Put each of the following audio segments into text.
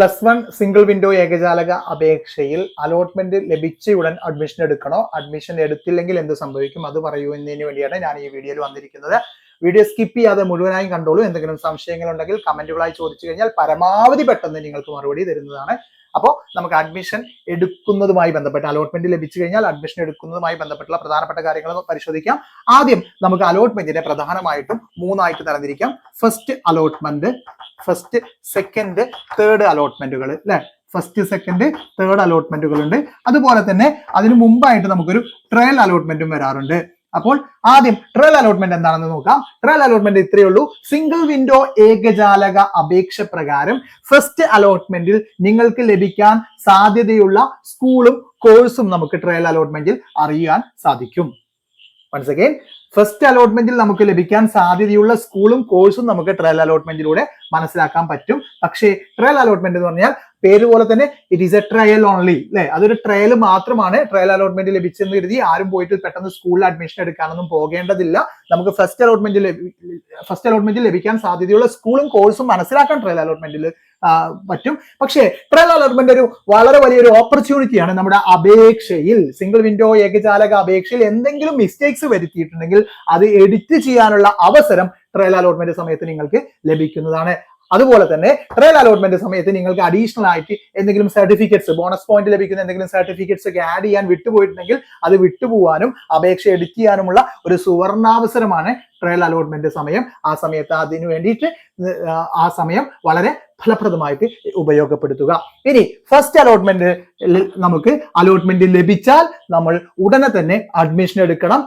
+1 single window ഏകജാലക അപേക്ഷയിൽ allotment ലഭിച്ചയുടൻ admission എടുക്കണോ? അഡ്മിഷൻ എടുത്തില്ലെങ്കിൽ എന്ത് സംഭവിക്കും? അത് പറയൂ എന്നതിന് വേണ്ടിയാണ് ഞാൻ ഈ വീഡിയോയിൽ വന്നിരിക്കുന്നത്. വീഡിയോ സ്കിപ്പ് ചെയ്യാതെ മുഴുവനായും കണ്ടോളൂ. എന്തെങ്കിലും സംശയങ്ങൾ ഉണ്ടെങ്കിൽ കമന്റുകളായി ചോദിച്ചു കഴിഞ്ഞാൽ പരമാവധി പെട്ടെന്ന് നിങ്ങൾക്ക് മറുപടി തരുന്നതാണ്. അപ്പോൾ നമുക്ക് അഡ്മിഷൻ എടുക്കുന്നതുമായി ബന്ധപ്പെട്ട് അലോട്ട്മെന്റ് ലഭിച്ചു കഴിഞ്ഞാൽ അഡ്മിഷൻ എടുക്കുന്നതുമായി ബന്ധപ്പെട്ടുള്ള പ്രധാനപ്പെട്ട കാര്യങ്ങൾ പരിശോധിക്കാം. ആദ്യം നമുക്ക് അലോട്ട്മെന്റിനെ പ്രധാനമായിട്ടും 3ആയിട്ട് തരംതിരിക്കാം. First allotment, first second third അലോട്ട്മെന്റുകൾ അല്ലെ. ഫസ്റ്റ് സെക്കൻഡ് തേർഡ് അലോട്ട്മെന്റുകൾ ഉണ്ട്. അതുപോലെ തന്നെ അതിനു മുമ്പായിട്ട് നമുക്കൊരു ട്രയൽ അലോട്ട്മെന്റും വരാറുണ്ട്. അപ്പോൾ ആദ്യം ട്രയൽ അലോട്ട്മെന്റ് എന്താണെന്ന് നോക്കാം. ട്രയൽ അലോട്ട്മെന്റ് ഇത്രയേ ഉള്ളൂ. സിംഗിൾ വിൻഡോ ഏകജാലക അപേക്ഷ പ്രകാരം ഫസ്റ്റ് അലോട്ട്മെന്റിൽ നിങ്ങൾക്ക് ലഭിക്കാൻ സാധ്യതയുള്ള സ്കൂളും കോഴ്സും നമുക്ക് ട്രയൽ അലോട്ട്മെന്റിൽ അറിയാൻ സാധിക്കും. വൺസ് അഗൈൻ, ഫസ്റ്റ് അലോട്ട്മെന്റിൽ നമുക്ക് ലഭിക്കാൻ സാധ്യതയുള്ള സ്കൂളും കോഴ്സും നമുക്ക് ട്രയൽ അലോട്ട്മെന്റിലൂടെ മനസ്സിലാക്കാൻ പറ്റും. പക്ഷേ ട്രയൽ അലോട്ട്മെന്റ് എന്ന് പറഞ്ഞാൽ പേര് പോലെ തന്നെ it is A trial only അല്ലെ. അതൊരു ട്രയൽ മാത്രമാണ്. ട്രയൽ അലോട്ട്മെന്റ് ലഭിച്ചെന്ന് കരുതി ആരും പോയിട്ട് പെട്ടെന്ന് സ്കൂളിൽ അഡ്മിഷൻ എടുക്കാനൊന്നും പോകേണ്ടതില്ല. നമുക്ക് ഫസ്റ്റ് അലോട്ട്മെന്റിൽ ലഭിക്കാൻ സാധ്യതയുള്ള സ്കൂളും കോഴ്സും മനസ്സിലാക്കാൻ ട്രയൽ അലോട്ട്മെന്റിൽ പറ്റും. പക്ഷേ ട്രയൽ അലോട്ട്മെന്റ് ഒരു വളരെ വലിയൊരു ഓപ്പർച്യൂണിറ്റിയാണ്. നമ്മുടെ അപേക്ഷയിൽ, സിംഗിൾ വിൻഡോ ഏകജാലക അപേക്ഷയിൽ എന്തെങ്കിലും മിസ്റ്റേക്സ് വരുത്തിയിട്ടുണ്ടെങ്കിൽ അത് എഡിറ്റ് ചെയ്യാനുള്ള അവസരം ട്രയൽ അലോട്ട്മെന്റ് സമയത്ത് നിങ്ങൾക്ക് ലഭിക്കുന്നതാണ്. അതുപോലെ തന്നെ ട്രയൽ അലോട്ട്മെന്റ് സമയത്ത് നിങ്ങൾക്ക് അഡീഷണൽ ആയിട്ട് എന്തെങ്കിലും സർട്ടിഫിക്കറ്റ്സ്, ബോണസ് പോയിന്റ് ലഭിക്കുന്ന എന്തെങ്കിലും സർട്ടിഫിക്കറ്റ്സ് ഒക്കെ ആഡ് ചെയ്യാൻ വിട്ടുപോയിട്ടുണ്ടെങ്കിൽ അത് വിട്ടുപോകാനും അപേക്ഷ എഡിറ്റ് ചെയ്യാനുമുള്ള ഒരു സുവർണാവസരമാണ് ട്രയൽ അലോട്ട്മെന്റ് സമയം. ആ സമയത്ത് അതിനു വേണ്ടിയിട്ട് ആ സമയം വളരെ ഫലപ്രദമായിട്ട് ഉപയോഗപ്പെടുത്തുക. ഇനി ഫസ്റ്റ് അലോട്ട്മെന്റ് നമുക്ക് അലോട്ട്മെന്റ് ലഭിച്ചാൽ നമ്മൾ ഉടനെ തന്നെ അഡ്മിഷൻ എടുക്കണം.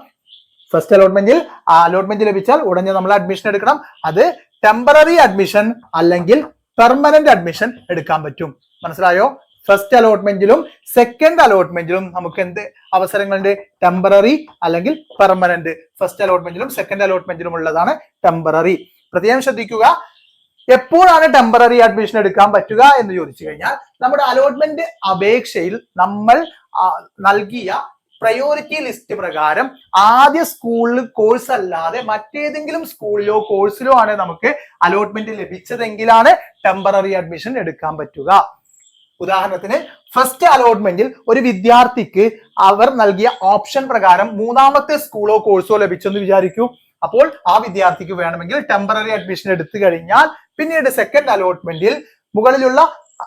ഫസ്റ്റ് അലോട്ട്മെന്റ് ലഭിച്ചാൽ ഉടനെ നമ്മൾ അഡ്മിഷൻ എടുക്കണം. അത് ടെമ്പററി അഡ്മിഷൻ അല്ലെങ്കിൽ പെർമനന്റ് അഡ്മിഷൻ എടുക്കാൻ പറ്റും. മനസ്സിലായോ? ഫസ്റ്റ് അലോട്ട്മെന്റിലും സെക്കൻഡ് അലോട്ട്മെന്റിലും നമുക്ക് എന്ത് അവസരങ്ങളുണ്ട്? ടെമ്പററി അല്ലെങ്കിൽ പെർമനന്റ്. ഫസ്റ്റ് അലോട്ട്മെന്റിലും സെക്കൻഡ് അലോട്ട്മെന്റിലും ഉള്ളതാണ് ടെമ്പററി. പ്രത്യേകം ശ്രദ്ധിക്കുക. എപ്പോഴാണ് ടെമ്പററി അഡ്മിഷൻ എടുക്കാൻ പറ്റുക എന്ന് ചോദിച്ചു കഴിഞ്ഞാൽ നമ്മുടെ അലോട്ട്മെന്റ് അപേക്ഷയിൽ നമ്മൾ നൽകിയ പ്രയോറിറ്റി ലിസ്റ്റ് പ്രകാരം ആദ്യ സ്കൂളിൽ കോഴ്സ് അല്ലാതെ മറ്റേതെങ്കിലും സ്കൂളിലോ കോഴ്സിലോ ആണ് നമുക്ക് അലോട്ട്മെന്റ് ലഭിച്ചതെങ്കിലാണ് ടെമ്പററി അഡ്മിഷൻ എടുക്കാൻ പറ്റുക. ഉദാഹരണത്തിന് ഫസ്റ്റ് അലോട്ട്മെന്റിൽ ഒരു വിദ്യാർത്ഥിക്ക് അവർ നൽകിയ ഓപ്ഷൻ പ്രകാരം 3ാമത്തെ സ്കൂളോ കോഴ്സോ ലഭിച്ചെന്ന് വിചാരിക്കൂ. അപ്പോൾ ആ വിദ്യാർത്ഥിക്ക് വേണമെങ്കിൽ ടെമ്പററി അഡ്മിഷൻ എടുത്തു കഴിഞ്ഞാൽ പിന്നീട് സെക്കൻഡ് അലോട്ട്മെന്റിൽ മുകളിലുള്ള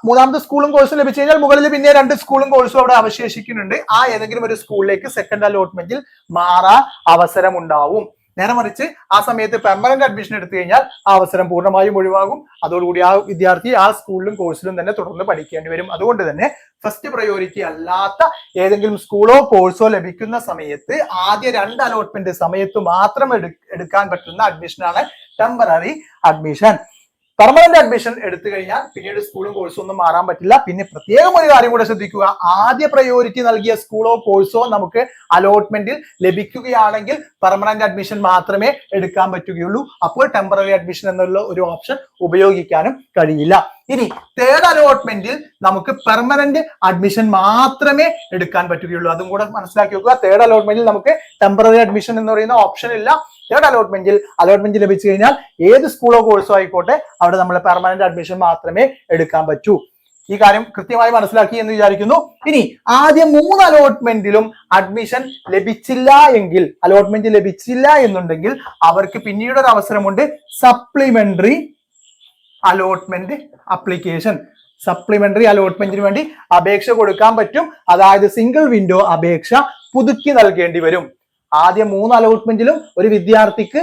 3ാമത്തെ സ്കൂളും കോഴ്സും ലഭിച്ചു കഴിഞ്ഞാൽ മുകളിൽ പിന്നെ 2 സ്കൂളും കോഴ്സും അവിടെ അവശേഷിക്കുന്നുണ്ട്. ആ ഏതെങ്കിലും ഒരു സ്കൂളിലേക്ക് സെക്കൻഡ് അലോട്ട്മെന്റിൽ മാറാൻ അവസരം ഉണ്ടാവും. നേരെ മറിച്ച് ആ സമയത്ത് പെർമനന്റ് അഡ്മിഷൻ എടുത്തു കഴിഞ്ഞാൽ ആ അവസരം പൂർണ്ണമായും ഒഴിവാകും. അതോടുകൂടി ആ വിദ്യാർത്ഥി ആ സ്കൂളിലും കോഴ്സിലും തന്നെ തുടർന്ന് പഠിക്കേണ്ടി വരും. അതുകൊണ്ട് തന്നെ ഫസ്റ്റ് പ്രയോറിറ്റി അല്ലാത്ത ഏതെങ്കിലും സ്കൂളോ കോഴ്സോ ലഭിക്കുന്ന സമയത്ത് ആദ്യ 2 അലോട്ട്മെന്റ് സമയത്ത് മാത്രം എടുക്കാൻ പറ്റുന്ന അഡ്മിഷനാണ് ടെമ്പററി അഡ്മിഷൻ. പെർമനന്റ് അഡ്മിഷൻ എടുത്തു കഴിഞ്ഞാൽ പിന്നീട് സ്കൂളും കോഴ്സും ഒന്നും മാറാൻ പറ്റില്ല. പിന്നെ പ്രത്യേകം ഒരു കാര്യം കൂടെ ശ്രദ്ധിക്കുക. ആദ്യ പ്രയോറിറ്റി നൽകിയ സ്കൂളോ കോഴ്സോ നമുക്ക് അലോട്ട്മെന്റിൽ ലഭിക്കുകയാണെങ്കിൽ പെർമനന്റ് അഡ്മിഷൻ മാത്രമേ എടുക്കാൻ പറ്റുകയുള്ളൂ. അപ്പോൾ ടെമ്പററി അഡ്മിഷൻ എന്നുള്ള ഒരു ഓപ്ഷൻ ഉപയോഗിക്കാനും കഴിയില്ല. ഇനി തേർഡ് അലോട്ട്മെന്റിൽ നമുക്ക് പെർമനന്റ് അഡ്മിഷൻ മാത്രമേ എടുക്കാൻ പറ്റുകയുള്ളൂ. അതും കൂടെ മനസ്സിലാക്കി വെക്കുക. തേർഡ് അലോട്ട്മെന്റിൽ നമുക്ക് ടെമ്പററി അഡ്മിഷൻ എന്ന് പറയുന്ന ഓപ്ഷൻ ഇല്ല. തേർഡ് അലോട്ട്മെന്റ് ലഭിച്ചു കഴിഞ്ഞാൽ ഏത് സ്കൂളോ കോഴ്സോ ആയിക്കോട്ടെ അവിടെ നമ്മൾ പെർമനന്റ് അഡ്മിഷൻ മാത്രമേ എടുക്കാൻ പറ്റൂ. ഈ കാര്യം കൃത്യമായി മനസ്സിലാക്കി എന്ന് വിചാരിക്കുന്നു. ഇനി ആദ്യ 3 അലോട്ട്മെന്റിലും അഡ്മിഷൻ ലഭിച്ചില്ല എന്നുണ്ടെങ്കിൽ അവർക്ക് പിന്നീട് ഒരു അവസരമുണ്ട്. Supplementary allotment application. സപ്ലിമെന്ററി അലോട്ട്മെന്റിന് വേണ്ടി അപേക്ഷ കൊടുക്കാൻ പറ്റും. അതായത് സിംഗിൾ വിൻഡോ അപേക്ഷ പുതുക്കി നൽകേണ്ടി വരും. ആദ്യ 3 അലോട്ട്മെന്റിലും ഒരു വിദ്യാർത്ഥിക്ക്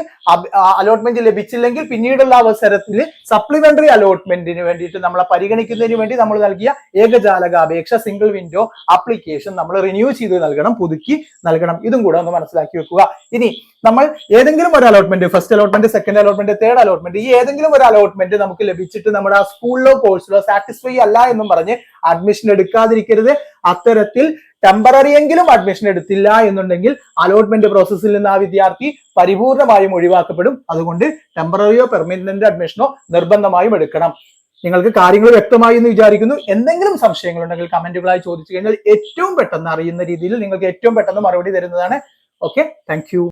അലോട്ട്മെന്റ് ലഭിച്ചില്ലെങ്കിൽ പിന്നീടുള്ള അവസരത്തിൽ സപ്ലിമെന്ററി അലോട്ട്മെന്റിന് വേണ്ടിയിട്ട് നമ്മളെ പരിഗണിക്കുന്നതിന് വേണ്ടി നമ്മൾ നൽകിയ ഏകജാലക അപേക്ഷ സിംഗിൾ വിൻഡോ ആപ്ലിക്കേഷൻ നമ്മൾ റിന്യൂ ചെയ്ത് നൽകണം, പുതുക്കി നൽകണം. ഇതും കൂടെ ഒന്ന് മനസ്സിലാക്കി വെക്കുക. ഇനി നമ്മൾ ഏതെങ്കിലും ഒരു allotment, first allotment, second allotment, third allotment, ഈ ഏതെങ്കിലും ഒരു അലോട്ട്മെന്റ് നമുക്ക് ലഭിച്ചിട്ട് നമ്മുടെ ആ സ്കൂളിലോ കോഴ്സിലോ സാറ്റിസ്ഫൈ അല്ല എന്നും പറഞ്ഞ് അഡ്മിഷൻ എടുക്കാതിരിക്കരുത്. അത്തരത്തിൽ ടെമ്പററി എങ്കിലും അഡ്മിഷൻ എടുത്തില്ല എന്നുണ്ടെങ്കിൽ അലോട്ട്മെന്റ് പ്രോസസ്സിൽ നിന്ന് ആ വിദ്യാർത്ഥി പരിപൂർണമായും ഒഴിവാക്കപ്പെടും. അതുകൊണ്ട് ടെമ്പററിയോ പെർമനന്റ് അഡ്മിഷനോ നിർബന്ധമായും എടുക്കണം. നിങ്ങൾക്ക് കാര്യങ്ങൾ വ്യക്തമായി എന്ന് വിചാരിക്കുന്നു. എന്തെങ്കിലും സംശയങ്ങൾ ഉണ്ടെങ്കിൽ കമന്റുകളായി ചോദിച്ചു കഴിഞ്ഞാൽ ഏറ്റവും പെട്ടെന്ന് അറിയുന്ന രീതിയിൽ നിങ്ങൾക്ക് ഏറ്റവും പെട്ടെന്ന് മറുപടി തരുന്നതാണ്. Okay, thank you.